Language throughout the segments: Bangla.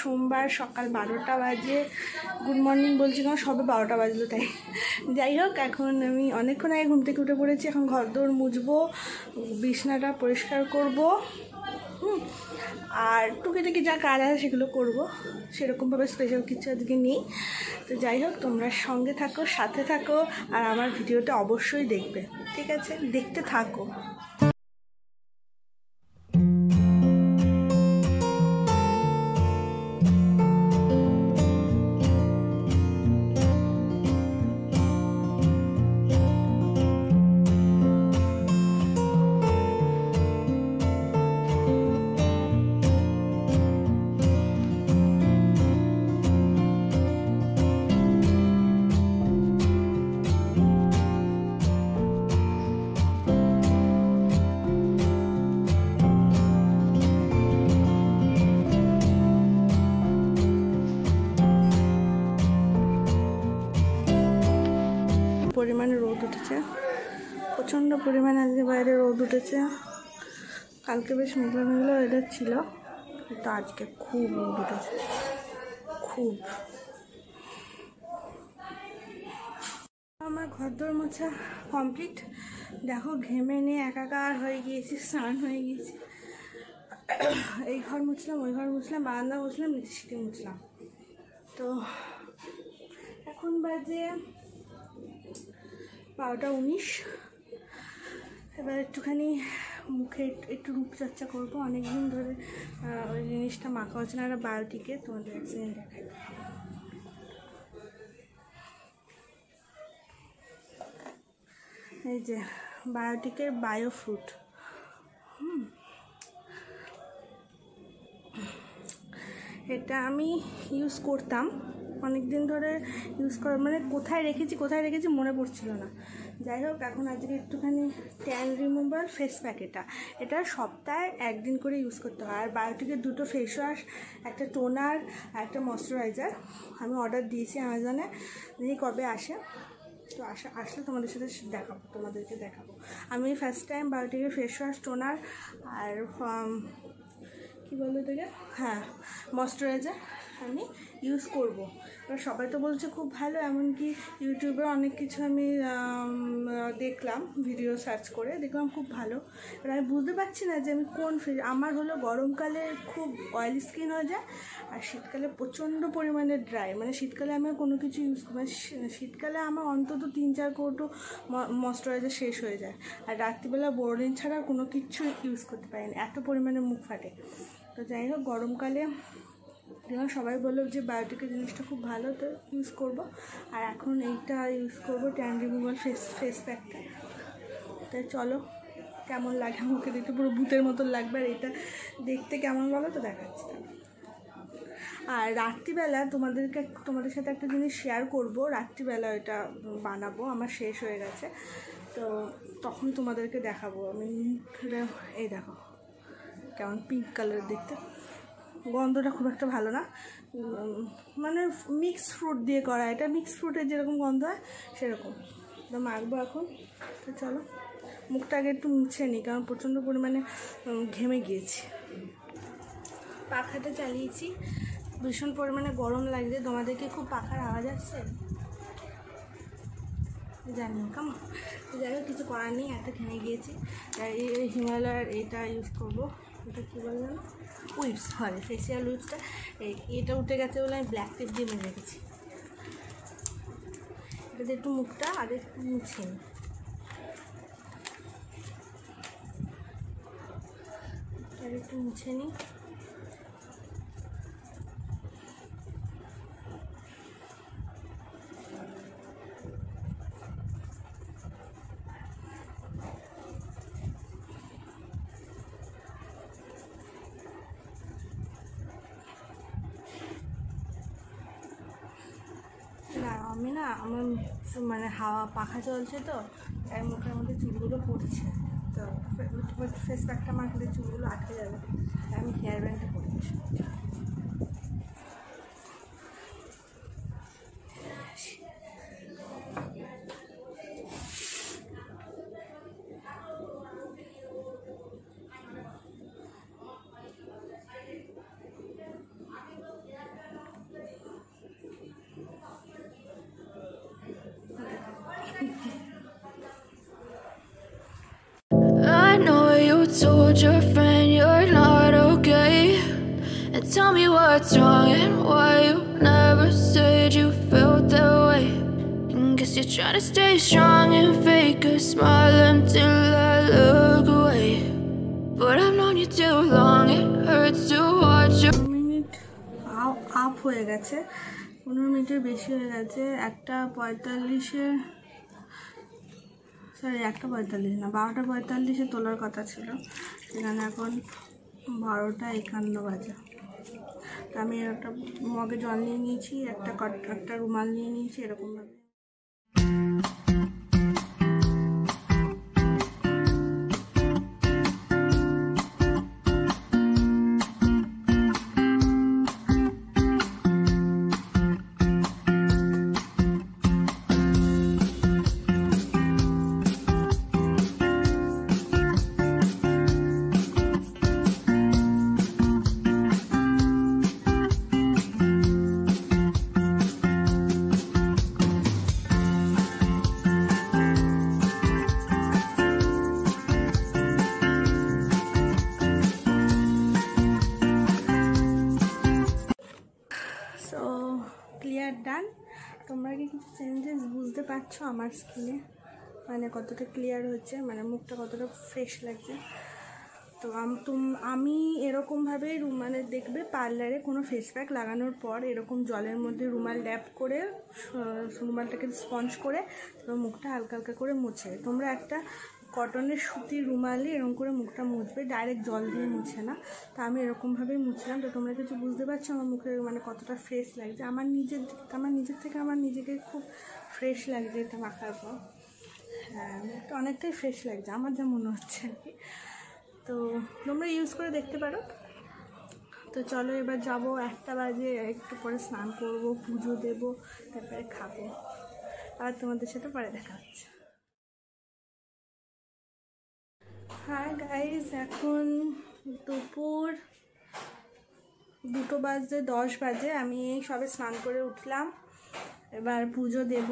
সোমবার সকাল 12টা বাজে। গুড মর্নিং বলছি কারণ সবে 12টা বাজলো তাই। যাই হোক, এখন আমি অনেকক্ষণ আগে ঘুম থেকে উঠে পড়েছি। এখন ঘরদোর মুছবো, বিছনাটা পরিষ্কার করব, আর টুকিটাকি যা কাজ আছে সেগুলো করবো। সেরকমভাবে স্পেশাল কিছু আজকে নেই। তো যাই হোক, তোমরা সঙ্গে থাকো, সাথে থাকো, আর আমার ভিডিওটা অবশ্যই দেখবে, ঠিক আছে? দেখতে থাকো। পরিমাণে রোদ উঠেছে, প্রচণ্ড পরিমাণে আজকে বাইরে রোদ উঠেছে। কালকে বেশ মেঘলা মেঘলা ওয়েদার ছিল, কিন্তু আজকে খুব রোদ উঠেছে, খুব। আমার ঘরদোর মোছা কমপ্লিট। দেখো, ঘেমে নিয়ে একাকার হয়ে গিয়েছি, স্নান হয়ে গিয়েছি। এই ঘর মুছলাম, ওই ঘর মুছলাম, বারান্দা মুছলাম, নিচে সিঁড়ি মুছলাম। তো এখন বাজে 12:19। এবার একটুখানি মুখে একটু রূপচর্চা করবো। অনেকদিন ধরে ওই জিনিসটা মাখা হচ্ছে না, একটা বায়োটিকে, তোমাদের এক সেকেন্ড দেখাই। এই যে বায়োটিকের বায়ো ফ্রুট, এটা আমি ইউজ করতাম অনেক দিন ধরে। ইউজ করা মানে কোথায় রেখেছি মনে পড়ছিল না। যাই হোক, এখন আজকে একটুখানি ট্যান রিমুভার ফেস প্যাক, এটা সপ্তাহে একদিন করে ইউজ করতে হয়। আর বায়োটিকের 2টো ফেস ওয়াশ, একটা টোনার আর একটা ময়শ্চারাইজার আমি অর্ডার দিয়েছি অ্যামাজনে। দেখি কবে আসে। তো আসলে তোমাদেরকে দেখাবো। আমি ফার্স্ট টাইম বায়োটিকের ফেস ওয়াশ, টোনার আর কী বলবো এটাকে, হ্যাঁ, ময়শ্চারাইজার আমি ইউজ করব। এবার সবাই তো বলছে খুব ভালো, এমনকি ইউটিউবে অনেক কিছু আমি দেখলাম, ভিডিও সার্চ করে দেখলাম খুব ভালো। এবার আমি বুঝতে পারছি না যে আমি কোন আমার হলো গরমকালে খুব অয়েলি স্কিন হয়ে যায়, আর শীতকালে প্রচণ্ড পরিমাণে ড্রাই। মানে শীতকালে আমি কোনো কিছু ইউজ করি, শীতকালে আমার অন্তত 3-4 কৌটো ময়শ্চারাইজার শেষ হয়ে যায়, আর রাত্রিবেলা বোরোলিন ছাড়া কোনো কিছু ইউজ করতে পারি না, এত পরিমাণে মুখ ফাটে। তো যাই হোক, গরমকালে সবাই বললো যে বায়োটিকের জিনিসটা খুব ভালো, তো ইউজ করব। আর এখন এইটা ইউজ করব, ট্যান রিমুভার ফেস প্যাকটা। তাই চলো, কেমন লাগে মুখে দিতে, পুরো ভূতের মতন লাগবে। আর এটা দেখতে কেমন বলো তো, দেখাচ্ছি। আর রাত্রিবেলা তোমাদের সাথে একটা জিনিস শেয়ার করব। রাত্রিবেলা এটা বানাবো, আমার শেষ হয়ে গেছে, তো তখন তোমাদেরকে দেখাবো। আমি এই দেখো কেমন পিঙ্ক কালার দেখতে, গন্ধটা খুব একটা ভালো না, মানে মিক্স ফ্রুট দিয়ে করা। এটা মিক্স ফ্রুটের যেরকম গন্ধ হয় সেরকম। তো মাখবো এখন। তো চলো, মুখটা আগে একটু মুছে নিই, কারণ প্রচণ্ড পরিমাণে ঘেমে গিয়েছি। পাখাটা চালিয়েছি, ভীষণ পরিমাণে গরম লাগছে। তোমাদেরকে খুব পাখার আওয়াজ আসছে জানি না, কেমন। যাই হোক, কিছু করার নেই, এত ঘেমে গিয়েছি। এই হিমালয়ের এটা ইউজ করবো। এটা কী বললাম, উইপস, হয় ফেসিয়াল উইপসটা। এটা উঠে গেছে বলে আমি ব্ল্যাক টেপ দিয়ে মেরে রেখেছি। এটাতে একটু মুখটা আগে একটু মুছে নিই। একটু মুছে নিই। আমি না, আমার মানে হাওয়া পাখা চলছে, তো তাই মুখের মধ্যে চুলগুলো পড়ছে। তো ফেস প্যাকটা মাখলে চুলগুলো আটকে যাবে, আমি হেয়ার ব্যান্ডটা পড়ছি। told your friend you're not okay, and tell me what's wrong and why you never said you felt that way. And guess you're trying to stay strong and fake a smile until I look away. But I've known you too long, it hurts to watch you. Minute up হয়ে গেছে, 15 মিনিটের বেশি হয়ে গেছে। 1:45-এ, সরি 1:45 না, 12:45-এ তোলার কথা ছিল, সেখানে এখন 12:51 বাজে। আমি একটা মগে জল নিয়ে নিয়েছি, একটা রুমাল নিয়ে নিয়েছি, এরকমভাবে। ক্লিয়ার ডান। তোমরা কি কিছু চেঞ্জেস বুঝতে পারছো আমার স্কিনে, মানে কতটা ক্লিয়ার হচ্ছে, মানে মুখটা কতটা ফ্রেশ লাগছে? তো আমি এরকমভাবে মানে দেখবে পার্লারে কোনো ফেস প্যাক লাগানোর পর এরকম জলের মধ্যে রুমাল ড্যাপ করে, রুমালটাকে স্পঞ্জ করে তারপর মুখটা হালকা হালকা করে মুছে। তোমরা একটা কটনের সুতির রুমালে এরকম করে মুখটা মুছবে, ডাইরেক্ট জল দিয়ে মুছে না। তো আমি এরকমভাবেই মুছলাম। তো তোমরা কিছু বুঝতে পারছো আমার মুখে মানে কতটা ফ্রেশ লাগছে? আমার নিজের থেকে আমার নিজেকে খুব ফ্রেশ লাগছে এটা মাখার পর। হ্যাঁ, মুখটা অনেকটাই ফ্রেশ লাগছে আমার যা মনে হচ্ছে আর কি। তো তোমরা ইউজ করে দেখতে পারো। তো চলো এবার যাবো, 1টা বাজে, একটু পরে স্নান করবো, পুজো দেবো, তারপরে খাবো। আর তোমাদের সাথে পরে দেখা হচ্ছে। হ্যাঁ গাইজ, এখন দুপুর 2:10 বাজে। আমি সবে স্নান করে উঠলাম, এবার পুজো দেব।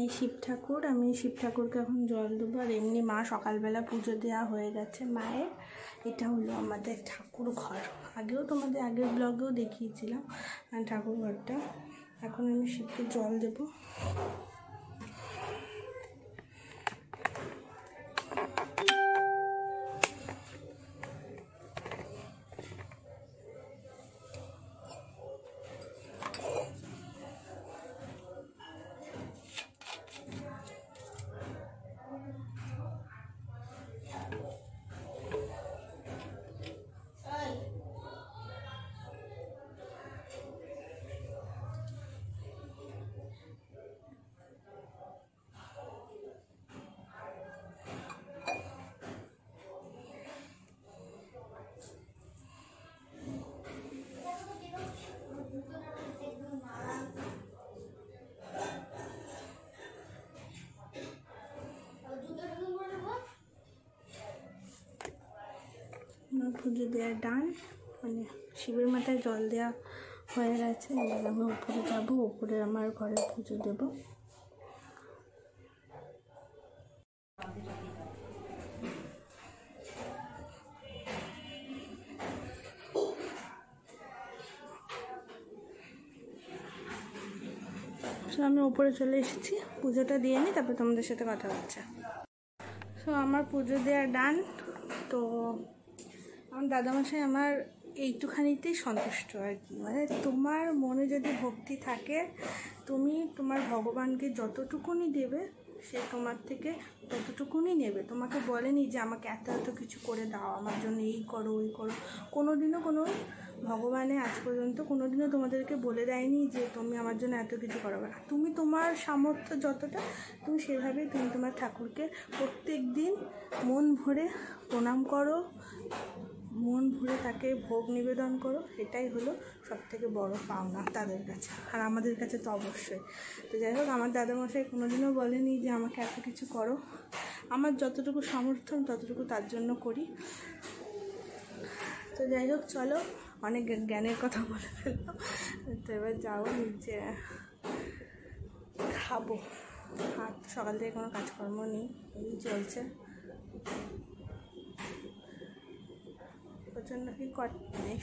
এই শিব ঠাকুর, আমি শিব ঠাকুরকে এখন জল দেবো। আর এমনি মা সকালবেলা পুজো দেওয়া হয়ে গেছে মায়ের। এটা হলো আমাদের ঠাকুর ঘর, আগেও তোমাদের আগের ব্লগেও দেখিয়েছিলাম ঠাকুর ঘরটা। এখন আমি শিবকে জল দেবো। পুজো দেওয়ার ডান, মানে শিবের মাথায় জল দেওয়া হয়ে গেছে। এবার আমি উপরে যাবো, উপরে আমার ঘরে পুজো দেবো। আমি উপরে চলে এসেছি, পুজোটা দিয়ে নিই, তারপর তোমাদের সাথে কথা হচ্ছে। সো আমার পুজো দেওয়া ডান। তো আমার দাদামশাই আমার এইটুখানিতেই সন্তুষ্ট আর কি। মানে তোমার মনে যদি ভক্তি থাকে, তুমি তোমার ভগবানকে যতটুকুনি দেবে সে তোমার থেকে ততটুকুনি নেবে। তোমাকে বলেনি যে আমাকে এত এত কিছু করে দাও, আমার জন্য এই করো ওই করো। কোনোদিনও কোনো ভগবানে আজ পর্যন্ত কোনোদিনও তোমাদেরকে বলে দেয়নি যে তুমি আমার জন্য এত কিছু করো না। তুমি তোমার সামর্থ্য যতটা, তুমি সেভাবেই তুমি তোমার ঠাকুরকে প্রত্যেক দিন মন ভরে প্রণাম করো, মন ঘুরে তাকে ভোগ নিবেদন করো, এটাই হলো সবথেকে বড় পাওনা তাদের কাছে, আর আমাদের কাছে তো অবশ্যই। তো যাই হোক, আমার দাদামশাই কোনোদিনও বলেনি যে আমাকে এত কিছু করো। আমার যতটুকু সমর্থন ততটুকু তার জন্য করি। তো যাই হোক, চলো, অনেক জ্ঞানের কথা বলে ফেললাম। তো এবার যাও, নিচে খাবো। আর সকাল থেকে কোনো কাজকর্ম নেই, এই চলছে। প্রচণ্ড কি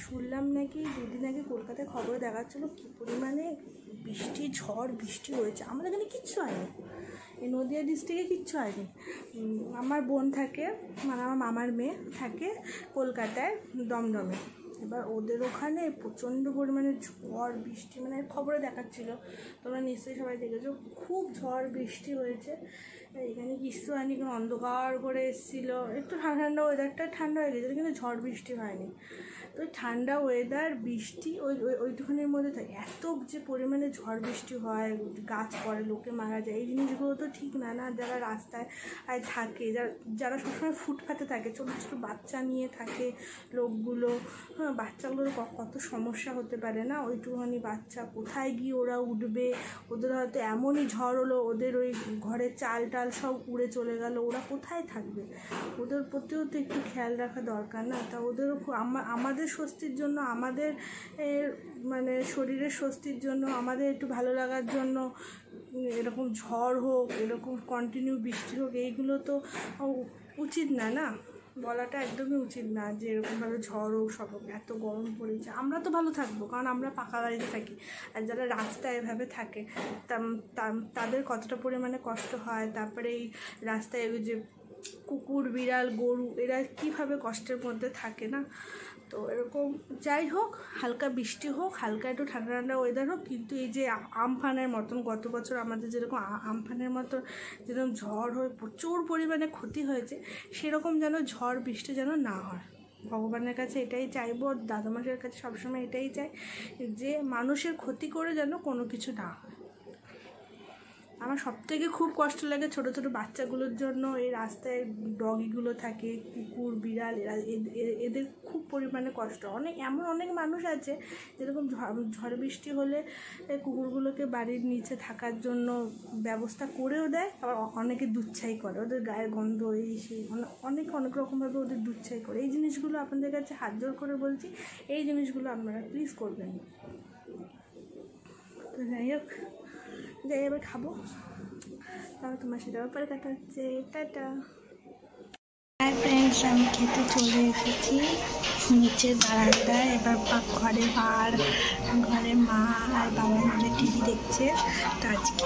শুনলাম নাকি দুদিন আগে কলকাতায় খবরে দেখাচ্ছিলো কী পরিমাণে বৃষ্টি, ঝড় বৃষ্টি হয়েছে। আমাদের এখানে কিচ্ছু হয়নি, এই নদিয়া ডিস্ট্রিক্টে কিচ্ছু হয়নি। আমার বোন থাকে, মানে আমার মামার মেয়ে থাকে কলকাতায় দমদমে। এবার ওদের ওখানে প্রচণ্ড পরিমাণে ঝড় বৃষ্টি, মানে খবরে দেখাচ্ছিলো, তোমরা নিশ্চয়ই সবাই দেখেছো, খুব ঝড় বৃষ্টি হয়েছে। এখানে কিছু হয়নি, কোনো অন্ধকার করে এসেছিলো, একটু ঠান্ডা ঠান্ডা ওয়েদারটা ঠান্ডা হয়ে গেছিলো, কিন্তু ঝড় বৃষ্টি হয়নি। তো ঠান্ডা ওয়েদার, বৃষ্টি, ওইটুখানির মধ্যে থাকে। এত যে পরিমাণে ঝড় বৃষ্টি হয়, গাছ পড়ে, লোকে মারা যায়, এই জিনিসগুলো তো ঠিক না। না, যারা রাস্তায় থাকে, যারা সবসময় ফুটপাতে থাকে, ছোটো ছোটো বাচ্চা নিয়ে থাকে লোকগুলো, হ্যাঁ, বাচ্চাগুলোর কত সমস্যা হতে পারে না। ওইটুখানি বাচ্চা কোথায় গিয়ে ওরা উঠবে? ওদের হয়তো এমনই ঝড় হলো, ওদের ওই ঘরের চাল টাল সব উড়ে চলে গেল, ওরা কোথায় থাকবে? ওদের প্রতিও তো একটু খেয়াল রাখা দরকার না? তা ওদেরও আমাদের স্বস্তির জন্য, আমাদের মানে শরীরের স্বস্তির জন্য, আমাদের একটু ভালো লাগার জন্য এরকম ঝড় হোক, এরকম কন্টিনিউ বৃষ্টি হোক, এইগুলো তো উচিত না, না বলাটা একদমই উচিত না যে এরকমভাবে ঝড় হোক, সব এত গরম পড়েছে। আমরা তো ভালো থাকবো, কারণ আমরা পাকা বাড়িতে থাকি। আর যারা রাস্তায় এভাবে থাকে তাদের কতটা পরিমাণে কষ্ট হয়। তারপরে এই রাস্তায় যে কুকুর, বিড়াল, গরু, এরা কীভাবে কষ্টের মধ্যে থাকে না? তো এরকম যাই হোক, হালকা বৃষ্টি হোক, হালকা একটু ঠান্ডা ঠান্ডা ওয়েদার হোক, কিন্তু এই যে আমফানের মতন, গত বছর আমাদের যেরকম আমফানের মতন যেরকম ঝড় হয়ে প্রচুর পরিমাণে ক্ষতি হয়েছে, সেরকম যেন ঝড় বৃষ্টি যেন না হয়। ভগবানের কাছে এটাই চাইবো, দাদামশাইয়ের কাছে সবসময় এটাই চাই যে মানুষের ক্ষতি করে যেন কোনো কিছু না হয়। আমার সবথেকে খুব কষ্ট লাগে ছোটো ছোটো বাচ্চাগুলোর জন্য। এই রাস্তায় ডগিগুলো থাকে, কুকুর, বিড়াল, এদের খুব পরিমাণে কষ্ট। অনেক মানুষ আছে যেরকম ঝড় বৃষ্টি হলে কুকুরগুলোকে বাড়ির নিচে থাকার জন্য ব্যবস্থা করেও দেয়, আবার অনেকে দুচ্ছাই করে, ওদের গায়ের গন্ধ এই সেই অনেক রকমভাবে ওদের দুচ্ছাই করে। এই জিনিসগুলো আপনাদের কাছে হাত জোর করে বলছি, এই জিনিসগুলো আপনারা প্লিজ করবেন। তো যাই হোক, যাই এবার খাবো, তাহলে তোমার সাথে ব্যাপারে কথা হচ্ছে। টাটা। হাই ফ্রেন্ডস, আমি খেতে চলে এসেছি নিচের বারান্দায়। এবার ঘরে মা আর বাবা মিলে টিভি দেখছে। তো আজকে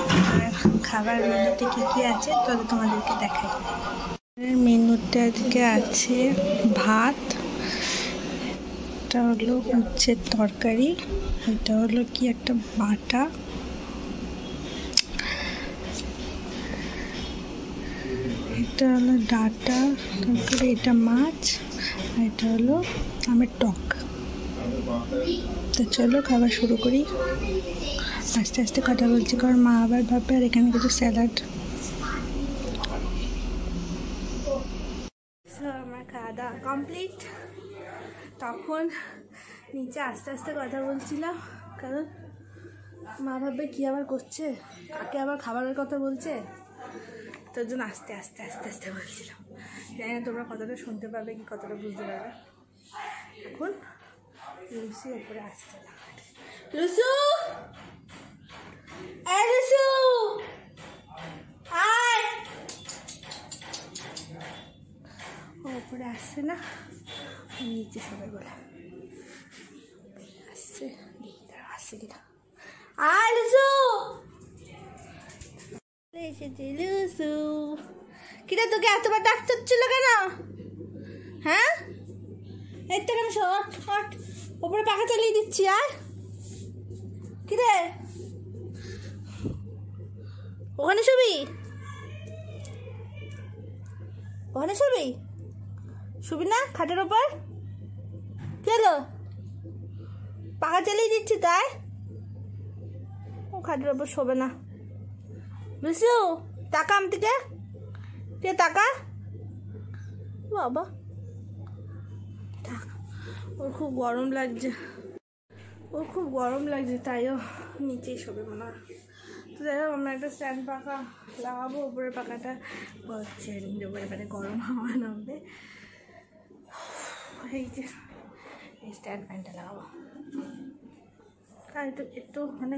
খাবার মেনুতে কী কী আছে তবে তোমাদেরকে দেখাই। মেনুতে আজকে আছে ভাত, এটা হলো উচ্ছের তরকারি, এটা হলো কি একটা বাটা, এটা হলো ডাঁটা, তারপরে এটা মাছ, আর এটা হলো আমের টক। তো চলো খাবার শুরু করি। আস্তে আস্তে কথা বলছি, কারণ মা আবার ভাববে। আর এখানে কিছু স্যালাড। আমার খাওয়া দাওয়া কমপ্লিট। তখন নিচে আস্তে আস্তে কথা বলছিলাম, কারণ মা ভাববে কী আবার করছে, কাকে আবার খাবারের কথা বলছে, তার জন্য আস্তে আস্তে আস্তে আস্তে বলছিলাম। জানি না তোমরা কতটা শুনতে পাবে কি কতটা বুঝতে পারবে। এখন লুসি ওপরে আসছে না। লুসু, লুসু আয়, ওপরে আসছে না, নিচে সবাই বলে আসছে, আসছে কিনা। আয় লুসু, এসেছে লুসু। কিরে তোকে এতবার ডাকতে হচ্ছিল কেন? হ্যাঁ, এই তো কেন, শট ওপরে পাখা চালিয়ে দিচ্ছি। আর কিরে ওখানে শুবি, ওখানে শুবি না খাটের ওপর? কেন পাখা চালিয়ে দিচ্ছি তাই? ও খাটের ওপর শোবে না। লুসু টাকা আম থেকে টাকা বাবা, ওর খুব গরম লাগছে, তাইও নিচেই শোবে মনে হয়। তো যাই হোক, আমরা একটা স্ট্যান্ড পাখা লাগাবো, উপরের পাখাটা হচ্ছে এবারে গরম হাওয়া নামবে। এই যে এই স্ট্যান্ড ফ্যানটা লাগাবো, আর একটু মানে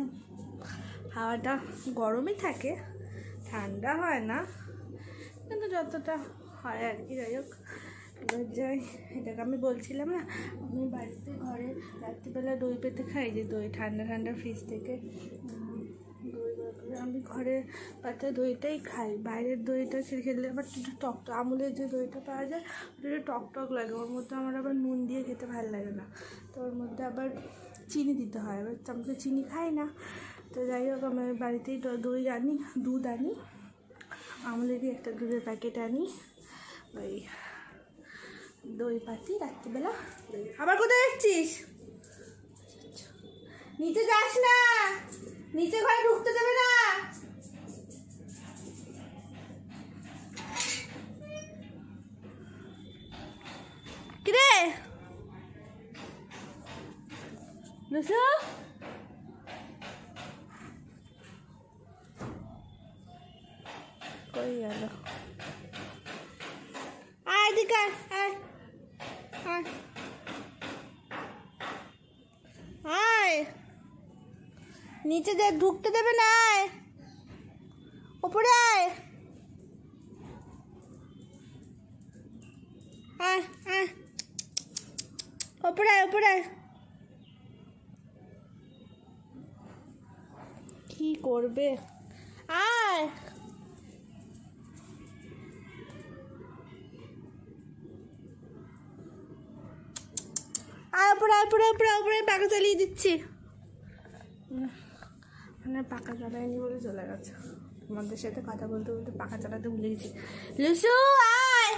হাওয়াটা গরমই থাকে, ঠান্ডা হয় না, কিন্তু যতটা হয় আর কি। যাই হোক, এবার যাই, এটাকে আমি বলছিলাম না, আমি বাড়িতে ঘরে রাত্রিবেলা দই পেতে খাই, যে দই ঠান্ডা ফ্রিজ থেকে দই, আমি ঘরে পাতা দইটাই খাই। বাইরের দইটা খেলে আবার একটু টক, আমুলের যে দইটা পাওয়া যায় ওটা একটু টক লাগে, ওর মধ্যে আমার আবার নুন দিয়ে খেতে ভালো লাগে না, তো ওর মধ্যে আবার চিনি দিতে হয়, এবার আমি তো চিনি খাই না। তো যাই হোক, আমি বাড়িতেই দই আনি, দুধ আনি, আমুলেরই একটা দুধের প্যাকেট আনি, ওই দই পাতি রাত্রিবেলা। আবার কোথায় যাচ্ছিস? নিচে যাস না, নিচে ঘরে ঢুকতে দেবে না। কিরে লুসু, কই গেল? আয় দিকে আয়, আয় আয়, নিচে যা ঢুকতে দেবে না, আয় ওপরে আয়, আয় আয় ওপরে আয়, ওপরে আয়। কি করবে? আয়, উপরে পাখা চালিয়ে দিচ্ছি, মানে পাখা চালায়নি বলে চলে গেছে। আমাদের সাথে কথা বলতে বলতে পাখা চালাতে ভুলে গেছি। লুসু আয়,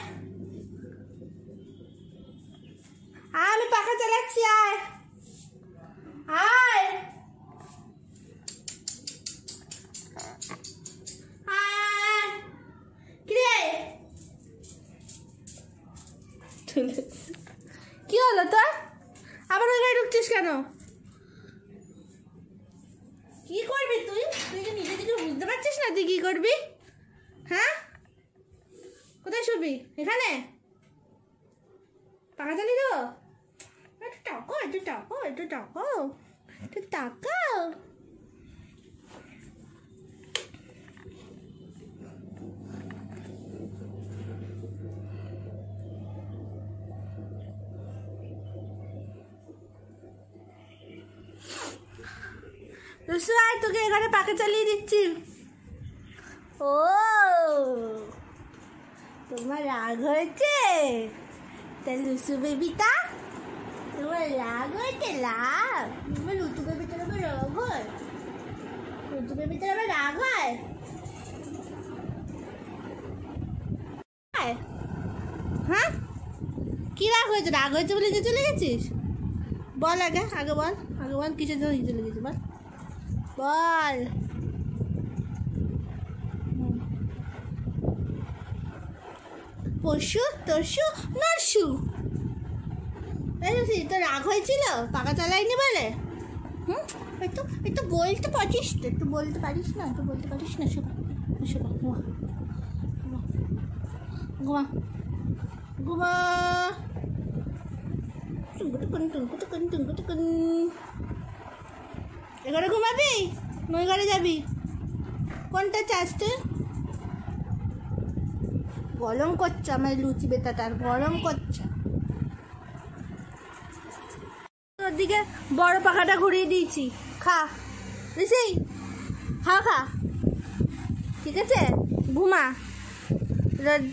আমি পাখা চালাচ্ছি, আয় আয় আয়। কিরে কি হলো তোর? আবার ওই গাড়ি ঢুকছিস কেন? কি করবি তুই? তুই কি নিজে কিছু বুঝতে পারছিস না তুই কি করবি? হ্যাঁ, কোথায় শুবি? এখানে পাখা চালিয়ে দেবো? একটু টাকাও, একটু টাকাও। লুসু আয়, তোকে এখানে পাখা চালিয়ে দিচ্ছি। ও তোমার রাগ হয়েছে? তা লুসু বেবিটা, তোমার রাগ হয়েছে? রাগ? তোমার লুচু বেবিটার আবার রাগ হয়? লুচু বেবিটার আবার রাগ হয়? হ্যাঁ, কি রাগ হয়েছে? রাগ হয়েছে বলে যে চলে গেছিস? বল, আগে বল, কিসের জন্য চলে গেছিস বল, বল। পশু তরশু নরসু, তোর রাগ হয়েছিল পাখা চালাইনি বলে? একটু বলতে পারিস তো, একটু বলতে পারিস না, শোভা ঘুমা ঘুমা, টুকুন। এঘরে ঘুমাবি? নই ঘরে যাবি? কোনটা চাস তুই? গরম করছে আমার লুচি বেটাটার, গরম করছে। তোর দিকে বড় পাখাটা ঘুরিয়ে দিয়েছি, খা বেশি, খা, ঠিক আছে? ঘুমা।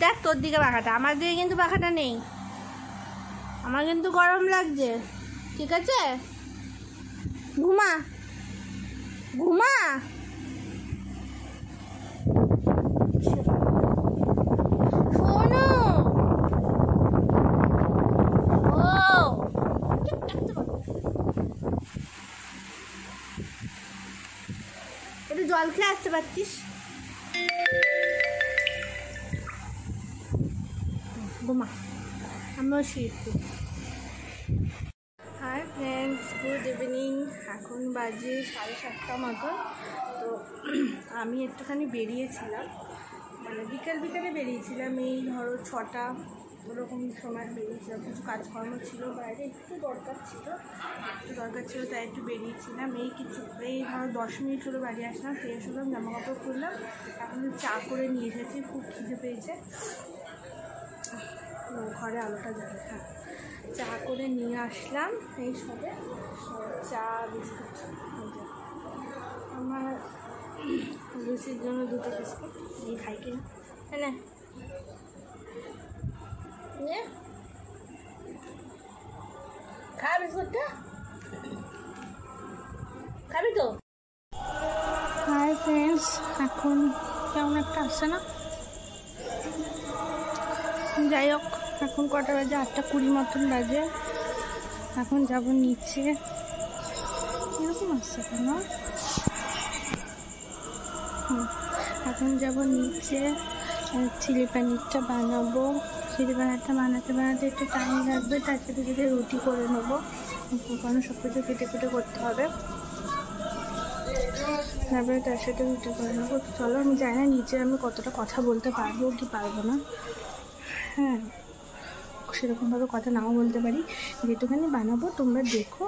দেখ তোর দিকে পাখাটা, আমার দিকে কিন্তু পাখাটা নেই, আমার কিন্তু গরম লাগছে, ঠিক আছে? ঘুমা। শোনো, একটু জল খেয়ে আসতে পারছিস? ঘুমা, আমিও শুয়েছি। এখন বাজে 7:30 মতন। তো আমি একটুখানি বেরিয়েছিলাম, মানে বিকেলে বেরিয়েছিলাম, এই ধরো 6টা ওরকম সময় বেরিয়েছিলাম। কিছু কাজকর্ম ছিল বাইরে, একটু দরকার ছিল তাই একটু বেরিয়েছিলাম। এই ধরো 10 মিনিট হলো বাড়ি আসলাম, ফ্রেশ হলাম, জামাকাপড় খুললাম, এখন চা করে নিয়ে এসেছি, খুব খিদে পেয়েছে। ঘরে আলোটা যাবে, হ্যাঁ, চা করে নিয়ে আসলাম এই সবে, চা বিস্কুট। আমার লুচির জন্য 2টো বিস্কুট নিয়ে খাই কিনা, হ্যাঁ খা বিস্কুটটা, খাবি তো? হাই ফ্রেন্ডস, এখন কেমন একটা আসছে না? যাই হোক, এখন কটা বাজে? 8:20 মতন বাজে। এখন যাব নিচে। এরকম আসছে কেন? এখন যাব নিচে, চিলি পানিরটা বানাবো। চিলি পানিরটা বানাতে একটু টাইম লাগবে, তার সাথে যদি রুটি করে নেবো, কারণ সব কিছু কেটে করতে হবে, তারপরে তার সাথে রুটি করে নেবো। চলো, আমি জানি না নিচে আমি কতটা কথা বলতে পারবো কি পারবো না, হ্যাঁ সেরকমভাবে কথা নাও বলতে পারি। যেটুখানি বানাবো তোমরা দেখো।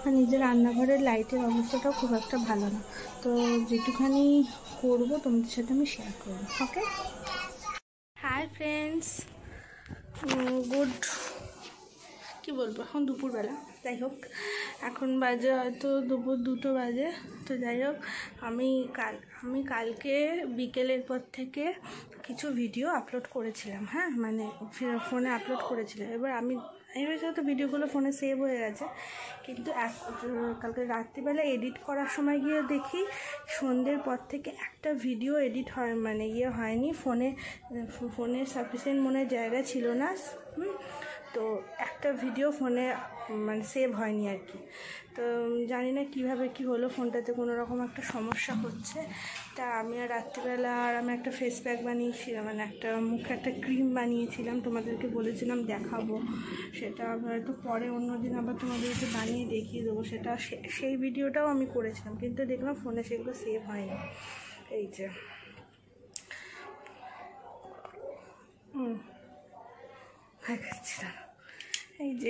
আর নিজের রান্নাঘরের লাইটের অবস্থাটাও খুব একটা ভালো না, তো যেটুখানি করবো তোমাদের সাথে আমি শেয়ার করবো। ওকে, হাই ফ্রেন্ডস, গুড, কি বলবো, এখন দুপুরবেলা। যাই হোক, এখন বাজে হয়তো দুপুর 2টো বাজে। তো যাই হোক, আমি কালকে বিকেলের পর থেকে কিছু ভিডিও আপলোড করেছিলাম, হ্যাঁ, মানে ফোনে আপলোড করেছিলাম। এবার আমি তো ভিডিওগুলো ফোনে সেভ হয়ে গেছে, কিন্তু কালকে রাত্রিবেলা এডিট করার সময় গিয়ে দেখি সন্ধ্যের পর থেকে একটা ভিডিও এডিট হয়নি, ফোনে সাফিসিয়েন্ট মনে জায়গা ছিল না, তো একটা ভিডিও ফোনে সেভ হয়নি আর কি। তো জানি না কীভাবে কি হলো, ফোনটাতে কোনো রকম একটা সমস্যা হচ্ছে। তা আমি আর রাত্রিবেলা আমি একটা ফেস প্যাক বানিয়েছিলাম, একটা মুখে একটা ক্রিম বানিয়েছিলাম, তোমাদেরকে বলেছিলাম দেখাবো। সেটা হয়তো পরে অন্যদিন আবার তোমাদেরকে বানিয়ে দেখিয়ে দেবো। সেই ভিডিওটাও আমি করেছিলাম, কিন্তু দেখলাম ফোনে সেগুলো সেভ হয়নি। এই যে দেখাচ্ছিলাম,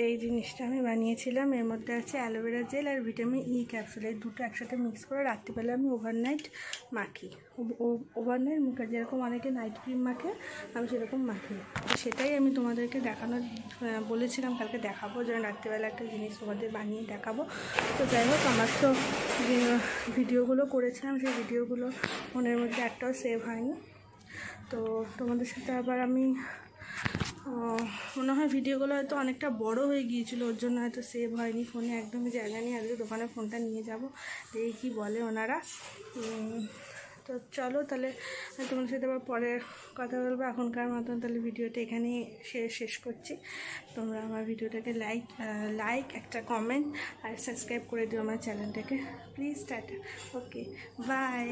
এই জিনিসটা আমি বানিয়েছিলাম। এর মধ্যে আছে অ্যালোভেরা জেল আর ভিটামিন ই ক্যাপসুল, এই দুটো একসাথে মিক্স করে রাত্রিবেলা আমি ওভারনাইট মাখি। ওভারনাইট মুখে যেরকম অনেকে নাইট ক্রিম মাখে, আমি সেরকম মাখি। সেটাই আমি তোমাদেরকে বলেছিলাম কালকে দেখাবো, যেন রাত্রিবেলা একটা জিনিস তোমাদের বানিয়ে দেখাবো। তো যাই হোক, আমার তো যে ভিডিওগুলো করেছিলাম সেই ভিডিওগুলো ফোনের মধ্যে একটাও সেভ হয়নি। তো তোমাদের সাথে আবার আমি মনে হয় ভিডিওগুলো হয়তো অনেকটা বড় হয়ে গিয়েছিলো, ওর জন্য হয়তো সেভ হয়নি ফোনে, একদমই জায়গা নেই। আজকে দোকানে ফোনটা নিয়ে যাব, দেখি কী বলে ওনারা। তো চলো তাহলে তোমাদের সাথে আবার পরে কথা বলবো। এখনকার মতন তাহলে ভিডিওটা এখানেই শেষ করছি। তোমরা আমার ভিডিওটাকে লাইক একটা কমেন্ট আর সাবস্ক্রাইব করে দিও আমার চ্যানেলটাকে প্লিজ। Tata, okay, by.